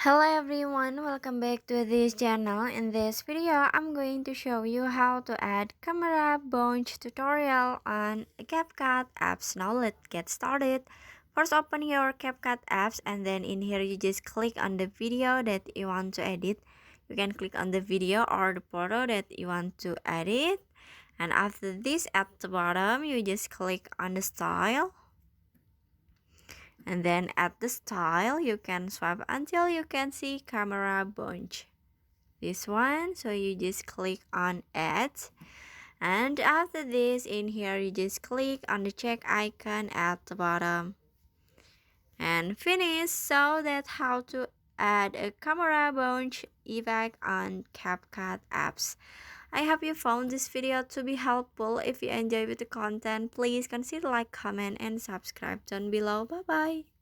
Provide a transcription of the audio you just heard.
Hello everyone, welcome back to this channel. In this video, I'm going to show you how to add camera bunch tutorial on CapCut apps. Now let's get started. First open your CapCut apps and then in here you just click on the video that you want to edit. You can click on the video or the photo that you want to edit. And after this at the bottom, you just click on the style. And then at the style you can swipe until you can see camera bunch, this one. So you just click on add, and after this in here you just click on the check icon at the bottom and finish. So that's how to add a camera bunch effect on CapCut apps. I hope you found this video to be helpful. If you enjoyed the content, please consider like, comment and subscribe down below. Bye bye.